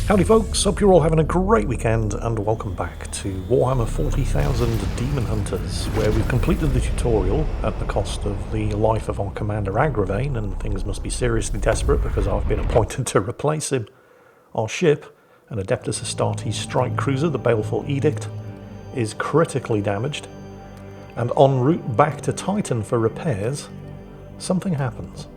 Howdy folks, hope you're all having a great weekend and welcome back to Warhammer 40,000 Daemonhunters, where we've completed the tutorial at the cost of the life of our commander Agravain, and things must be seriously desperate because I've been appointed to replace him. Our ship, an Adeptus Astartes strike cruiser, the Baleful Edict, is critically damaged, and en route back to Titan for repairs, something happens.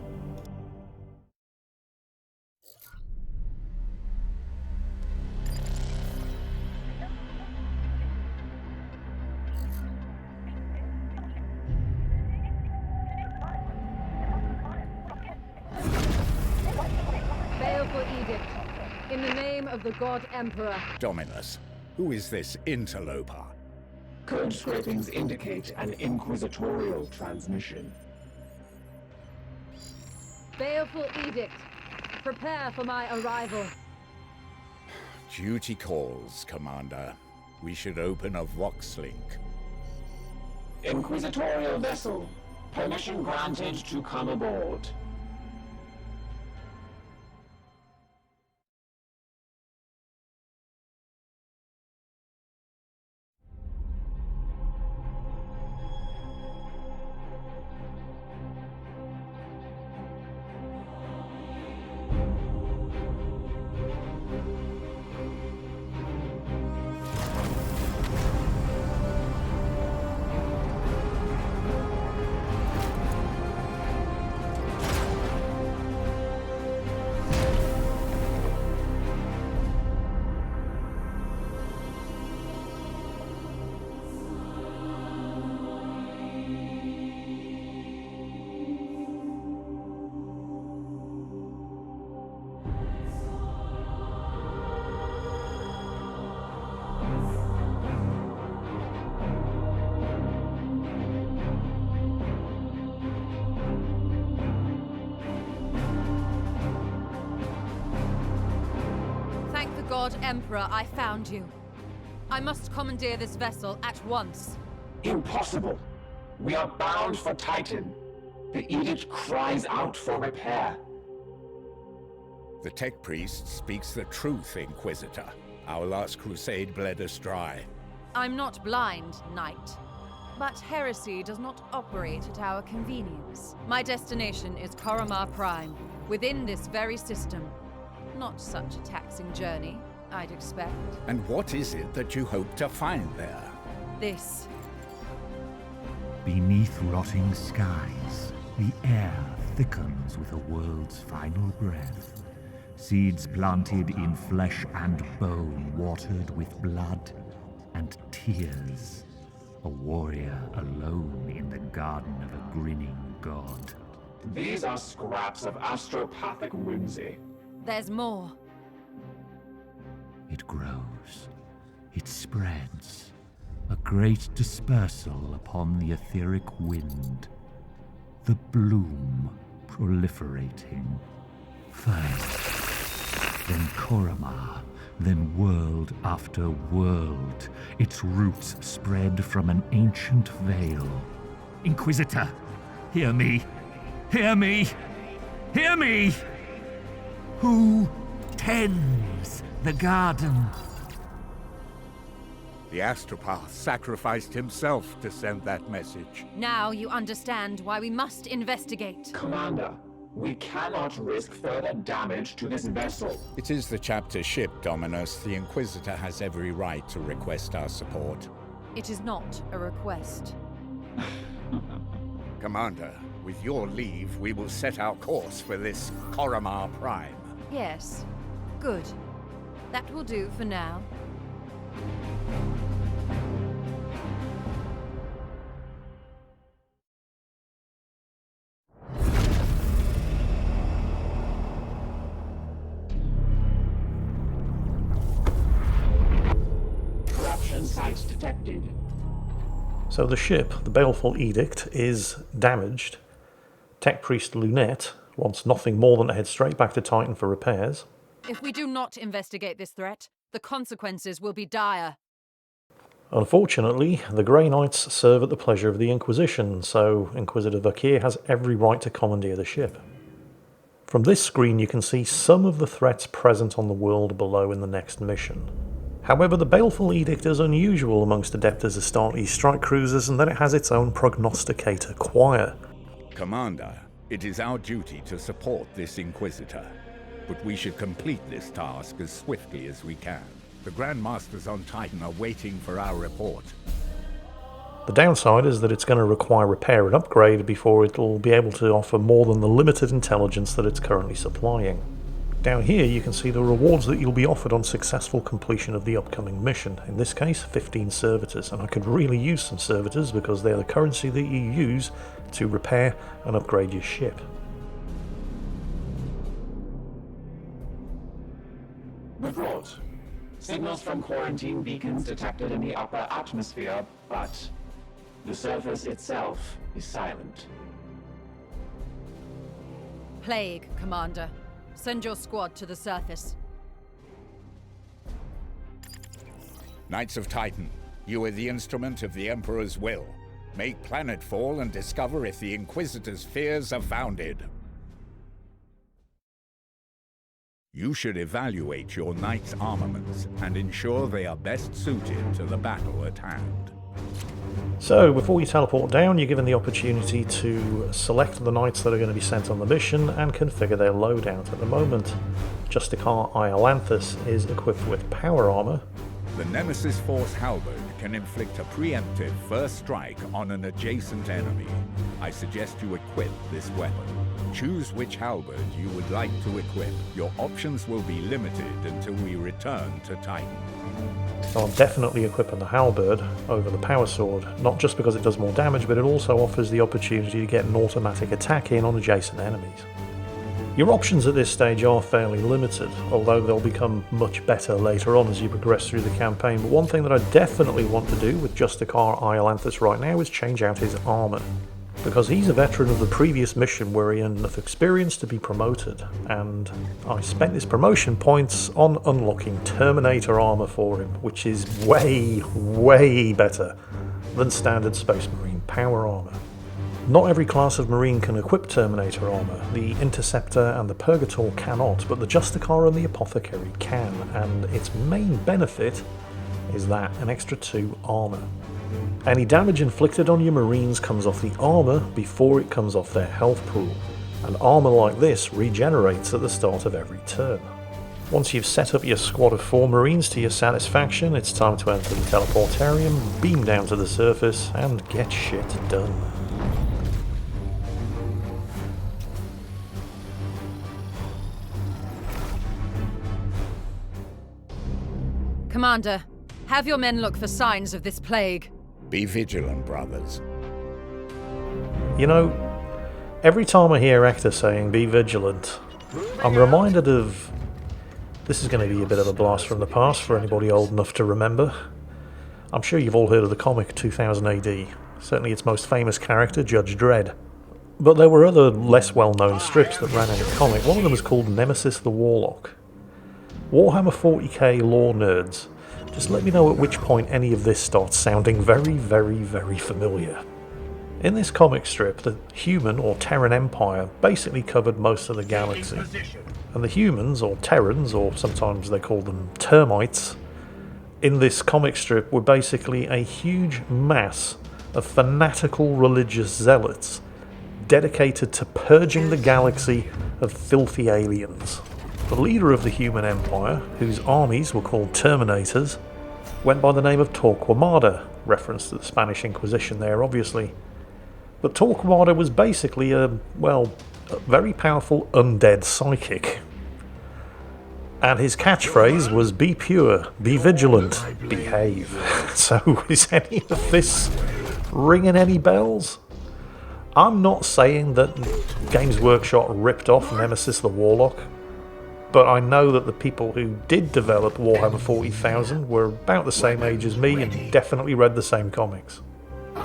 In the name of the God Emperor. Dominus, who is this interloper? Code scrapings indicate an inquisitorial transmission. Baleful Edict, prepare for my arrival. Duty calls, Commander. We should open a Vox link. Inquisitorial vessel, permission granted to come aboard. God Emperor, I found you. I must commandeer this vessel at once. Impossible. We are bound for Titan. The Edict cries out for repair. The Tech Priest speaks the truth, Inquisitor. Our last crusade bled us dry. I'm not blind, Knight. But heresy does not operate at our convenience. My destination is Koramar Prime, within this very system. Not such a taxing journey, I'd expect. And what is it that you hope to find there? This. Beneath rotting skies, the air thickens with a world's final breath. Seeds planted in flesh and bone, watered with blood and tears. A warrior alone in the garden of a grinning god. These are scraps of astropathic whimsy. There's more. It grows. It spreads. A great dispersal upon the etheric wind. The bloom proliferating. First, then Koramar, then world after world. Its roots spread from an ancient veil. Inquisitor, hear me! Hear me! Hear me! Who tends the garden? The Astropath sacrificed himself to send that message. Now you understand why we must investigate. Commander, we cannot risk further damage to this vessel. It is the chapter ship, Dominus. The Inquisitor has every right to request our support. It is not a request. Commander, with your leave, we will set our course for this Koramar Prime. Yes. Good. That will do for now. Corruption sites detected. So the ship, the Baleful Edict, is damaged. Tech Priest Lunette wants nothing more than to head straight back to Titan for repairs. If we do not investigate this threat, the consequences will be dire. Unfortunately, the Grey Knights serve at the pleasure of the Inquisition, so Inquisitor Vakir has every right to commandeer the ship. From this screen you can see some of the threats present on the world below in the next mission. However, the Baleful Edict is unusual amongst Adeptus Astartes strike cruisers in that it has its own prognosticator choir. Commander, it is our duty to support this Inquisitor, but we should complete this task as swiftly as we can. The Grand Masters on Titan are waiting for our report. The downside is that it's going to require repair and upgrade before it'll be able to offer more than the limited intelligence that it's currently supplying. Down here you can see the rewards that you'll be offered on successful completion of the upcoming mission, in this case 15 servitors, and I could really use some servitors because they're the currency that you use to repair and upgrade your ship. Report. Signals from quarantine beacons detected in the upper atmosphere, but the surface itself is silent. Plague, Commander. Send your squad to the surface. Knights of Titan, you are the instrument of the Emperor's will. Make planetfall and discover if the Inquisitor's fears are founded. You should evaluate your Knights' armaments and ensure they are best suited to the battle at hand. So, before you teleport down, you're given the opportunity to select the knights that are going to be sent on the mission and configure their loadout. At the moment, Justicar Iolanthus is equipped with power armor. The Nemesis Force Halberd can inflict a preemptive first strike on an adjacent enemy. I suggest you equip this weapon. Choose which halberd you would like to equip. Your options will be limited until we return to Titan. So I'm definitely equipping the halberd over the power sword, not just because it does more damage, but it also offers the opportunity to get an automatic attack in on adjacent enemies. Your options at this stage are fairly limited, although they'll become much better later on as you progress through the campaign. But one thing that I definitely want to do with Justicar Iolanthus right now is change out his armour, because he's a veteran of the previous mission where he earned enough experience to be promoted, and I spent his promotion points on unlocking Terminator armour for him, which is way, way better than standard Space Marine power armour. Not every class of Marine can equip Terminator armour. The Interceptor and the Purgator cannot, but the Justicar and the Apothecary can, and its main benefit is that, an extra 2 armour. Any damage inflicted on your Marines comes off the armour before it comes off their health pool, and armour like this regenerates at the start of every turn. Once you've set up your squad of 4 Marines to your satisfaction, it's time to enter the teleportarium, beam down to the surface, and get shit done. Commander, have your men look for signs of this plague. Be vigilant, brothers. You know, every time I hear Hector saying be vigilant, I'm reminded of... This is going to be a bit of a blast from the past for anybody old enough to remember. I'm sure you've all heard of the comic 2000 AD, certainly its most famous character, Judge Dredd. But there were other less well-known strips that ran in the comic. One of them was called Nemesis The Warlock. Warhammer 40K lore nerds, just let me know at which point any of this starts sounding very, very, very familiar. In this comic strip, the human or Terran Empire basically covered most of the galaxy. And the humans, or Terrans, or sometimes they call them termites, in this comic strip were basically a huge mass of fanatical religious zealots dedicated to purging the galaxy of filthy aliens. The leader of the human empire, whose armies were called Terminators, went by the name of Torquemada, reference to the Spanish Inquisition there obviously. But Torquemada was basically a very powerful undead psychic. And his catchphrase was be pure, be vigilant, behave. So is any of this ringing any bells? I'm not saying that Games Workshop ripped off Nemesis the Warlock, but I know that the people who did develop Warhammer 40,000 were about the same age as me and definitely read the same comics.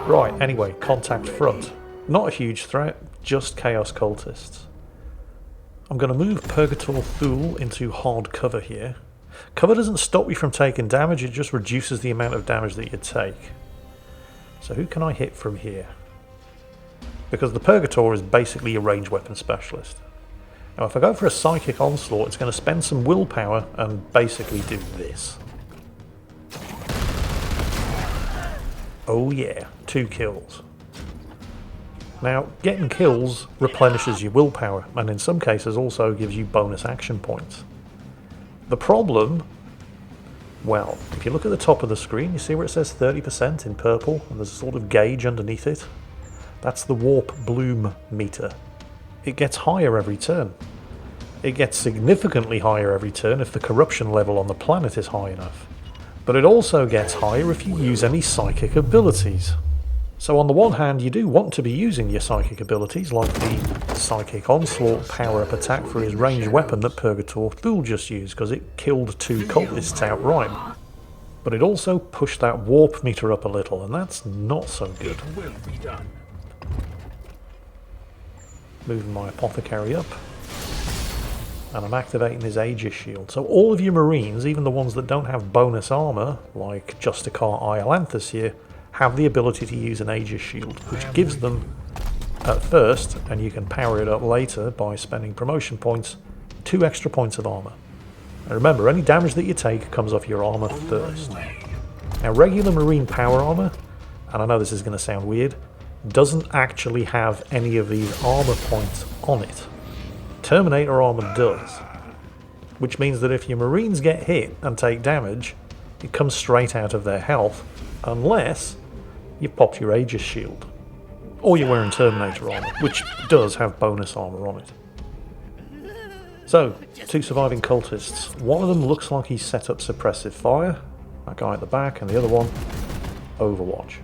Right, anyway, contact front. Not a huge threat, just Chaos Cultists. I'm going to move Purgator Thule into hard cover here. Cover doesn't stop you from taking damage, it just reduces the amount of damage that you take. So who can I hit from here? Because the Purgator is basically a ranged weapon specialist. Now if I go for a Psychic Onslaught, it's going to spend some willpower and basically do this. Oh yeah, 2 kills. Now, getting kills replenishes your willpower, and in some cases also gives you bonus action points. The problem, well, if you look at the top of the screen, you see where it says 30% in purple, and there's a sort of gauge underneath it? That's the warp bloom meter. It gets higher every turn. It gets significantly higher every turn if the corruption level on the planet is high enough. But it also gets higher if you use any psychic abilities. So on the one hand, you do want to be using your psychic abilities, like the Psychic Onslaught power-up attack for his ranged weapon that Purgator Thule just used, because it killed 2 cultists outright. But it also pushed that warp meter up a little, and that's not so good. Moving my Apothecary up. And I'm activating his Aegis shield. So all of your Marines, even the ones that don't have bonus armor, like Justicar Iolanthus here, have the ability to use an Aegis shield, which gives them, at first, and you can power it up later by spending promotion points, 2 extra points of armor. And remember, any damage that you take comes off your armor first. Now regular Marine power armor, and I know this is going to sound weird, doesn't actually have any of these armor points on it. Terminator armor does, which means that if your Marines get hit and take damage, it comes straight out of their health, unless you've popped your Aegis shield, or you're wearing Terminator armor, which does have bonus armor on it. So, 2 surviving cultists. One of them looks like he's set up suppressive fire, that guy at the back, and the other one, Overwatch.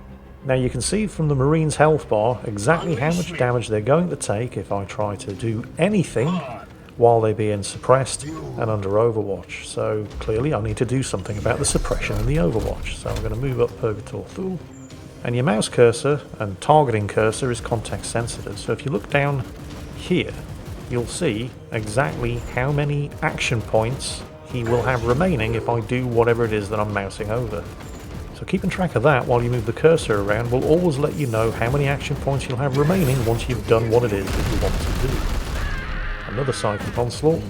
Now you can see from the Marine's health bar exactly how much damage they're going to take if I try to do anything while they're being suppressed and under Overwatch. So clearly I need to do something about the suppression and the Overwatch. So I'm going to move up Purgator Thule. And your mouse cursor and targeting cursor is context sensitive. So if you look down here, you'll see exactly how many action points he will have remaining if I do whatever it is that I'm mousing over. So keeping track of that while you move the cursor around will always let you know how many action points you'll have remaining once you've done what it is that you want to do. Another Psychic Onslaught.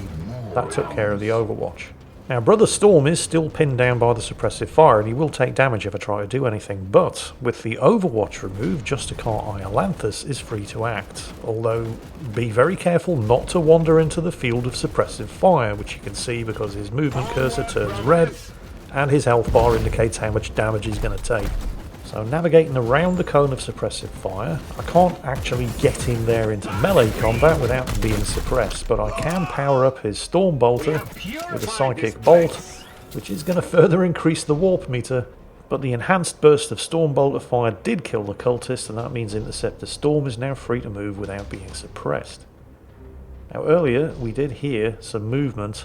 That took care of the Overwatch. Now Brother Storm is still pinned down by the suppressive fire and he will take damage if I try to do anything, but with the Overwatch removed, Justicar Iolanthus is free to act. Although be very careful not to wander into the field of suppressive fire, which you can see because his movement cursor turns red and his health bar indicates how much damage he's going to take. So navigating around the cone of suppressive fire, I can't actually get in there into melee combat without being suppressed, but I can power up his Storm Bolter with a Psychic Bolt, which is going to further increase the warp meter, but the enhanced burst of Storm Bolter fire did kill the cultist, and that means Interceptor Storm is now free to move without being suppressed. Now earlier we did hear some movement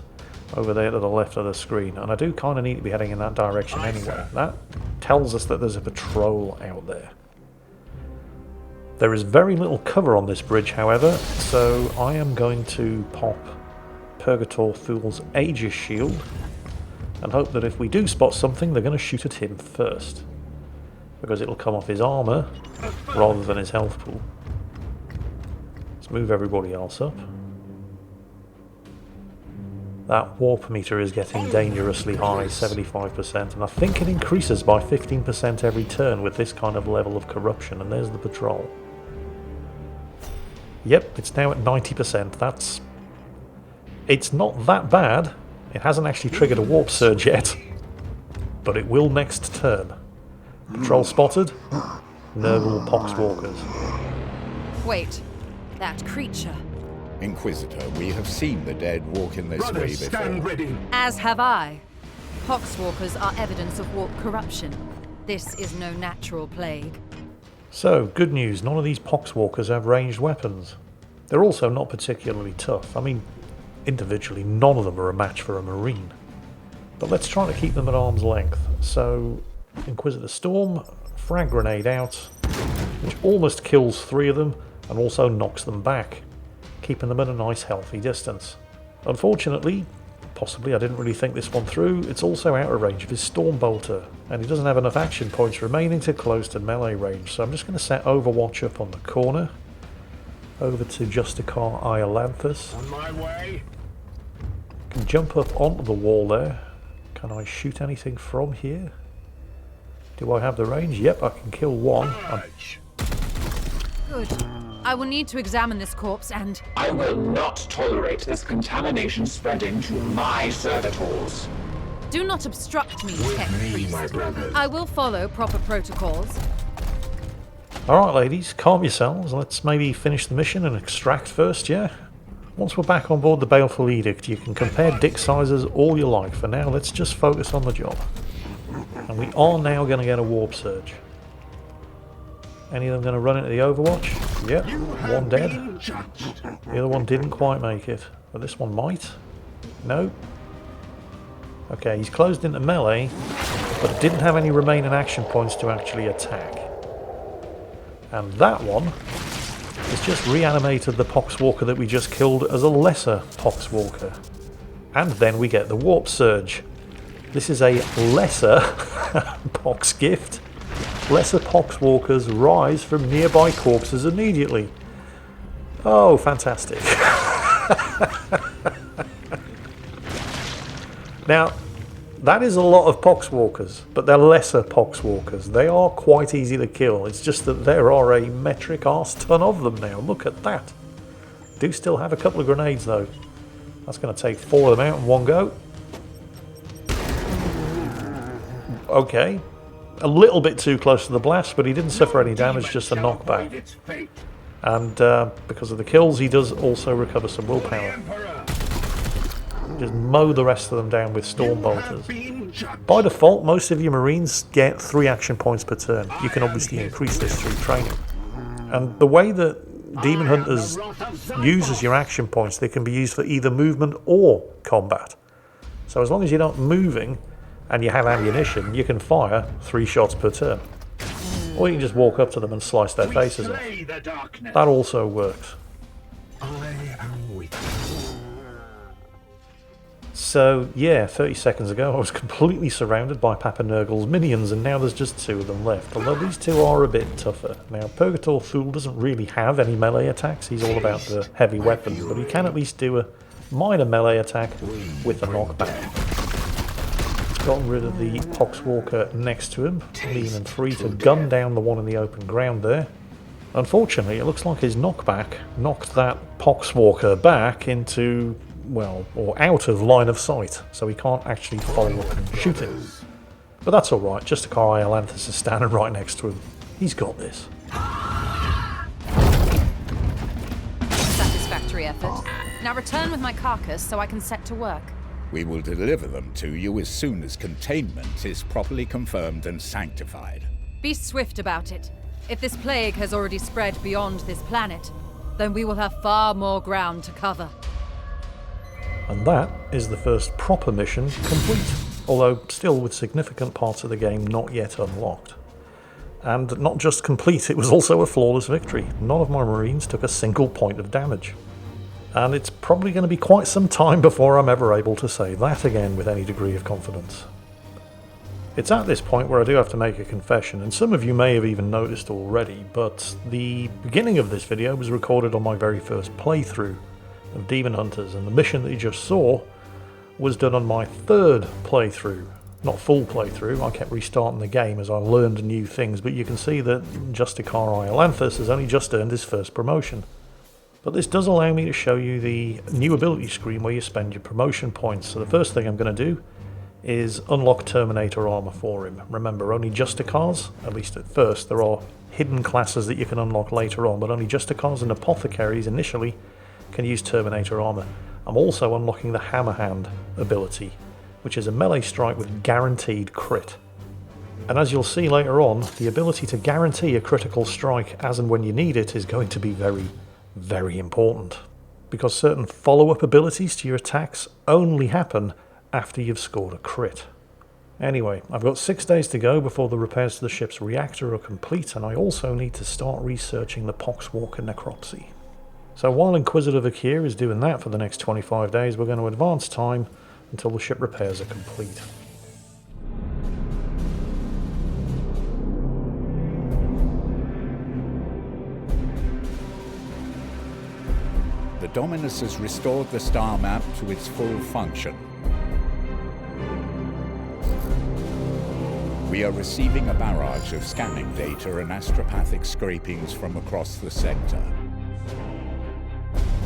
over there to the left of the screen, and I do kind of need to be heading in that direction anyway. That tells us that there's a patrol out there. There is very little cover on this bridge, however, so I am going to pop Purgator Thule's Aegis shield and hope that if we do spot something, they're going to shoot at him first, because it'll come off his armor rather than his health pool. Let's move everybody else up. That warp meter is getting dangerously high, 75%, and I think it increases by 15% every turn with this kind of level of corruption, and there's the patrol. Yep, it's now at 90%, it's not that bad. It hasn't actually triggered a warp surge yet, but it will next turn. Patrol spotted, Nurgle Poxwalkers. Wait, that creature. Inquisitor, we have seen the dead walk in this way before. Stand ready. As have I. Poxwalkers are evidence of warp corruption. This is no natural plague. So, good news, none of these Poxwalkers have ranged weapons. They're also not particularly tough. I mean, individually, none of them are a match for a Marine. But let's try to keep them at arm's length. So, Inquisitor Storm, frag grenade out, which almost kills 3 of them and also knocks them back, keeping them at a nice healthy distance. Unfortunately, possibly I didn't really think this one through, it's also out of range of his Storm Bolter, and he doesn't have enough action points remaining to close to melee range, so I'm just going to set Overwatch up on the corner. over to Justicar Iolanthus. On my way. Can jump up onto the wall there. Can I shoot anything from here? Do I have the range? Yep, I can kill one. Good. I will need to examine this corpse and... I will not tolerate this contamination spreading to my servitors. Do not obstruct me, Tech Priest. my brothers. I will follow proper protocols. Alright ladies, calm yourselves. Let's maybe finish the mission and extract first, yeah? Once we're back on board the Baleful Edict, you can compare dick sizes all you like. For now, let's just focus on the job. And we are now going to get a warp surge. Any of them going to run into the Overwatch? Yep, one dead. The other one didn't quite make it, but this one might. No. Okay, he's closed into melee, but didn't have any remaining action points to actually attack. And that one has just reanimated the Poxwalker that we just killed as a lesser Poxwalker. And then we get the Warp Surge. This is a lesser Pox gift. Lesser Poxwalkers rise from nearby corpses immediately. Oh, fantastic. Now, that is a lot of Poxwalkers, but they're lesser Poxwalkers. They are quite easy to kill. It's just that there are a metric arse ton of them now. Look at that. Do still have a couple of grenades, though. That's going to take 4 of them out in one go. Okay. A little bit too close to the blast, but he didn't suffer any damage, just a knockback. And because of the kills, he does also recover some willpower. Just mow the rest of them down with Storm Bolters. By default, most of your Marines get 3 action points per turn. You can obviously increase this through training. And the way that Daemonhunters uses your action points, they can be used for either movement or combat. So as long as you're not moving and you have ammunition, you can fire 3 shots per turn. Or you can just walk up to them and slice their faces off. That also works. So, yeah, 30 seconds ago I was completely surrounded by Papa Nurgle's minions, and now there's just 2 of them left, although these 2 are a bit tougher. Now, Purgator Thule doesn't really have any melee attacks, he's all about the heavy weapons, but he can at least do a minor melee attack with a knockback. Got rid of the Poxwalker next to him, leaving him free to gun down the one in the open ground there. Unfortunately, it looks like his knockback knocked that Poxwalker back into... well, or out of line of sight, so he can't actually follow up and shoot him. But that's alright, Justicar Iolanthus is standing right next to him. He's got this. Satisfactory effort. Now return with my carcass so I can set to work. We will deliver them to you as soon as containment is properly confirmed and sanctified. Be swift about it. If this plague has already spread beyond this planet, then we will have far more ground to cover. And that is the first proper mission complete, although still with significant parts of the game not yet unlocked. And not just complete, it was also a flawless victory. None of my Marines took a single point of damage. And it's probably going to be quite some time before I'm ever able to say that again with any degree of confidence. It's at this point where I do have to make a confession, and some of you may have even noticed already, but the beginning of this video was recorded on my very first playthrough of Daemonhunters, and the mission that you just saw was done on my 3rd playthrough. Not full playthrough, I kept restarting the game as I learned new things, but you can see that Justicar Iolanthus has only just earned his first promotion. But this does allow me to show you the new ability screen where you spend your promotion points. So the first thing I'm going to do is unlock Terminator armor for him. Remember, only Justicars, at least at first, there are hidden classes that you can unlock later on, but only Justicars and Apothecaries initially can use Terminator armor. I'm also unlocking the Hammer Hand ability, which is a melee strike with guaranteed crit. And as you'll see later on, the ability to guarantee a critical strike as and when you need it is going to be very, very important, because certain follow-up abilities to your attacks only happen after you've scored a crit. Anyway, I've got 6 days to go before the repairs to the ship's reactor are complete, and I also need to start researching the Poxwalker necropsy. So while Inquisitor Vakir is doing that for the next 25 days, we're going to advance time until the ship repairs are complete. Dominus has restored the star map to its full function. We are receiving a barrage of scanning data and astropathic scrapings from across the sector.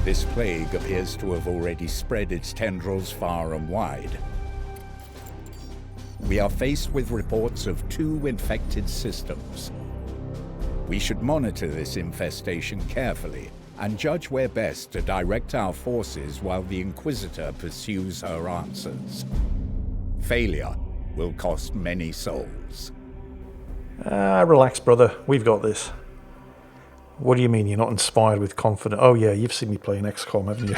This plague appears to have already spread its tendrils far and wide. We are faced with reports of 2 infected systems. We should monitor this infestation carefully and judge where best to direct our forces while the Inquisitor pursues her answers. Failure will cost many souls. Relax, brother. We've got this. What do you mean you're not inspired with confidence? Oh yeah, you've seen me playing XCOM, haven't you?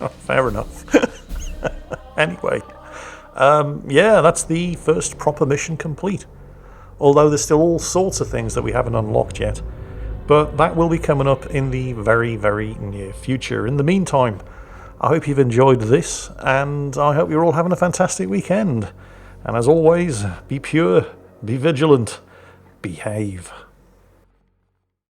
Fair enough. Anyway, yeah, that's the first proper mission complete. Although there's still all sorts of things that we haven't unlocked yet. But that will be coming up in the very, very near future. In the meantime, I hope you've enjoyed this, and I hope you're all having a fantastic weekend. And as always, be pure, be vigilant, behave.